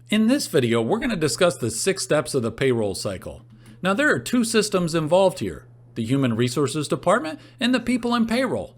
In this video, we're going to discuss the 6 steps of the payroll cycle. Now, there are 2 systems involved here, the Human Resources Department and the people in payroll.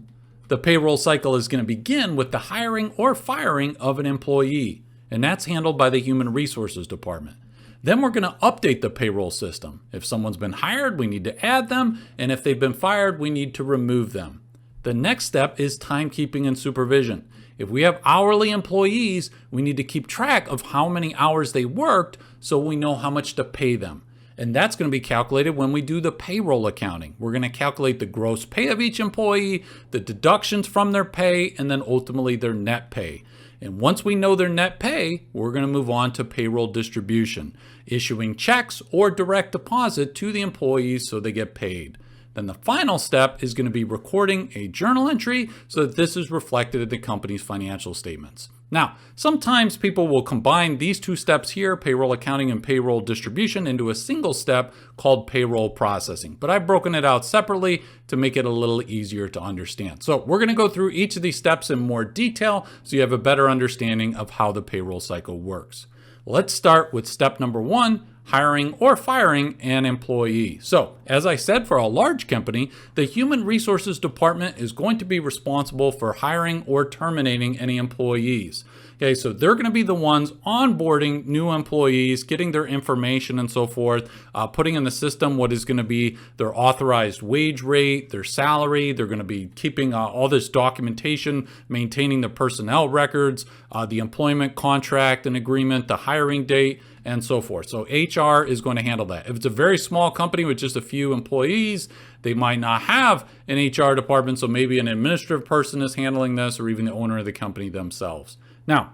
The payroll cycle is going to begin with the hiring or firing of an employee, and that's handled by the Human Resources Department. Then we're going to update the payroll system. If someone's been hired, we need to add them, and if they've been fired, we need to remove them. The next step is timekeeping and supervision. If we have hourly employees, we need to keep track of how many hours they worked so we know how much to pay them. And that's going to be calculated when we do the payroll accounting. We're going to calculate the gross pay of each employee, the deductions from their pay, and then ultimately their net pay. And once we know their net pay, we're going to move on to payroll distribution, issuing checks or direct deposit to the employees so they get paid. Then the final step is going to be recording a journal entry so that this is reflected in the company's financial statements. Now, sometimes people will combine these 2 steps here, payroll accounting and payroll distribution, into a single step called payroll processing. But I've broken it out separately to make it a little easier to understand. So we're going to go through each of these steps in more detail so you have a better understanding of how the payroll cycle works. Let's start with step number 1, hiring or firing an employee. So, as I said, for a large company, the Human Resources Department is going to be responsible for hiring or terminating any employees. Okay, so they're going to be the ones onboarding new employees, getting their information and so forth, putting in the system what is going to be their authorized wage rate, their salary. They're going to be keeping all this documentation, maintaining the personnel records, the employment contract and agreement, the hiring date, and so forth. So HR is going to handle that. If it's a very small company with just a few employees, they might not have an HR department, so maybe an administrative person is handling this, or even the owner of the company themselves. Now,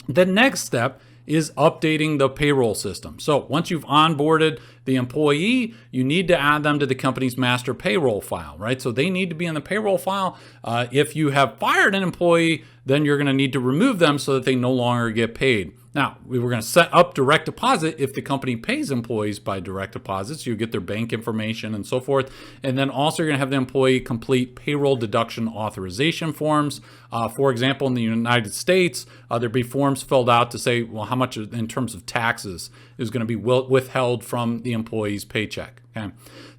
the next step is updating the payroll system. So once you've onboarded the employee, you need to add them to the company's master payroll file, right? So they need to be in the payroll file. If you have fired an employee, then you're going to need to remove them so that they no longer get paid. Now, we were going to set up direct deposit if the company pays employees by direct deposit, so you get their bank information and so forth. And then also you're going to have the employee complete payroll deduction authorization forms. For example, in the United States, there'd be forms filled out to say, well, how much in terms of taxes is going to be withheld from the employee's paycheck. Okay.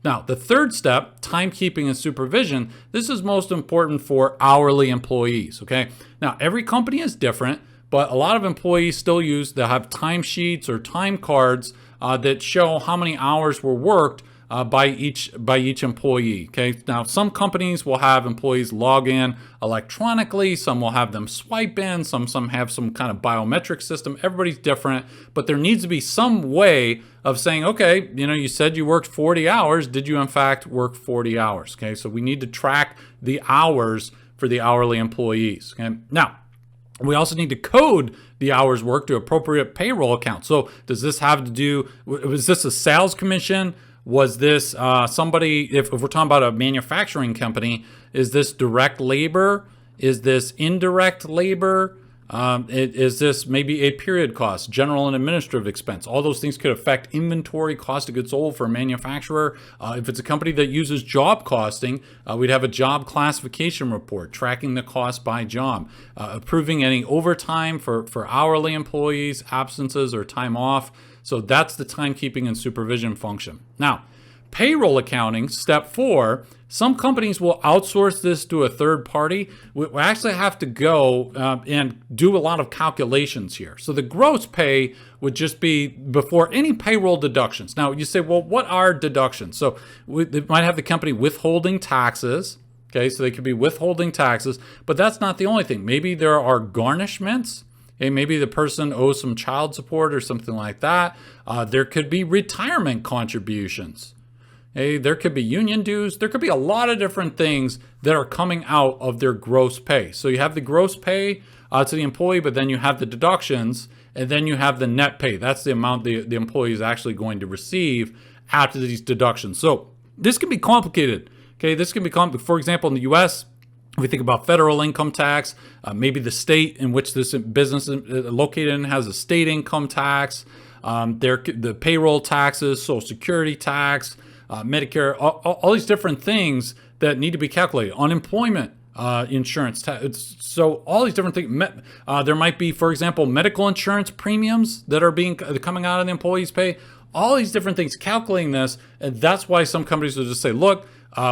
Now, the third step, timekeeping and supervision, this is most important for hourly employees. Okay. Now, every company is different, but a lot of employees they'll have timesheets or time cards that show how many hours were worked by each employee. Okay. Now, some companies will have employees log in electronically. Some will have them swipe in. Some have some kind of biometric system. Everybody's different, but there needs to be some way of saying, okay, you said you worked 40 hours. Did you in fact work 40 hours? Okay. So we need to track the hours for the hourly employees. Okay. Now, we also need to code the hours worked to appropriate payroll account. So does this have to do, was this a sales commission? Was this somebody, if we're talking about a manufacturing company, is this direct labor? Is this indirect labor? Is this maybe a period cost, general and administrative expense? All those things could affect inventory, cost of goods sold for a manufacturer. If it's a company that uses job costing, we'd have a job classification report tracking the cost by job, approving any overtime for hourly employees, absences or time off. So that's the timekeeping and supervision function. Now, payroll accounting, step 4, some companies will outsource this to a third party. We actually have to go and do a lot of calculations here. So the gross pay would just be before any payroll deductions. Now you say, well, what are deductions? So they might have the company withholding taxes. Okay, so they could be withholding taxes, but that's not the only thing. Maybe there are garnishments. Okay, maybe the person owes some child support or something like that. There could be retirement contributions. Okay, there could be union dues. There could be a lot of different things that are coming out of their gross pay. So you have the gross pay to the employee, but then you have the deductions, and then you have the net pay. That's the amount the employee is actually going to receive after these deductions. So this can be complicated. Okay, this can be complicated. For example, in the U.S., if we think about federal income tax, maybe the state in which this business is located in has a state income tax, the payroll taxes, Social Security tax, Medicare, all these different things that need to be calculated. Unemployment insurance. So all these different things. There might be, for example, medical insurance premiums that are coming out of the employee's pay. All these different things, calculating this, and that's why some companies will just say, look,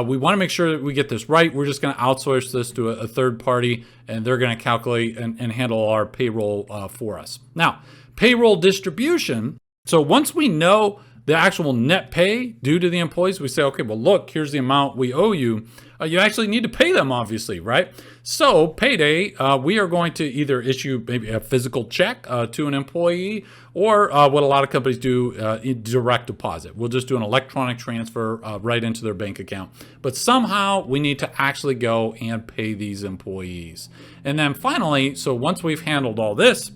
we want to make sure that we get this right. We're just going to outsource this to a third party, and they're going to calculate and handle our payroll for us. Now, payroll distribution. So once we know the actual net pay due to the employees, we say, okay, well, look, here's the amount we owe you. You actually need to pay them, obviously, right? So payday, we are going to either issue maybe a physical check to an employee, or what a lot of companies do, direct deposit. We'll just do an electronic transfer right into their bank account. But somehow we need to actually go and pay these employees. And then finally, so once we've handled all this,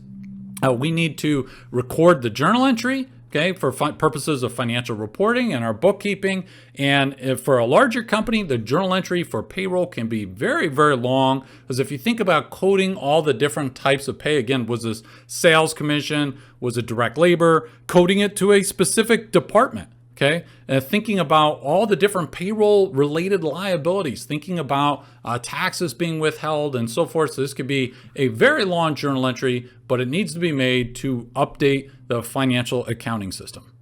we need to record the journal entry, okay, for purposes of financial reporting and our bookkeeping. And if for a larger company, the journal entry for payroll can be very, very long. Because if you think about coding all the different types of pay, again, was this sales commission, was it direct labor, coding it to a specific department, okay? And thinking about all the different payroll related liabilities, thinking about taxes being withheld and so forth. So this could be a very long journal entry, but it needs to be made to update the financial accounting system.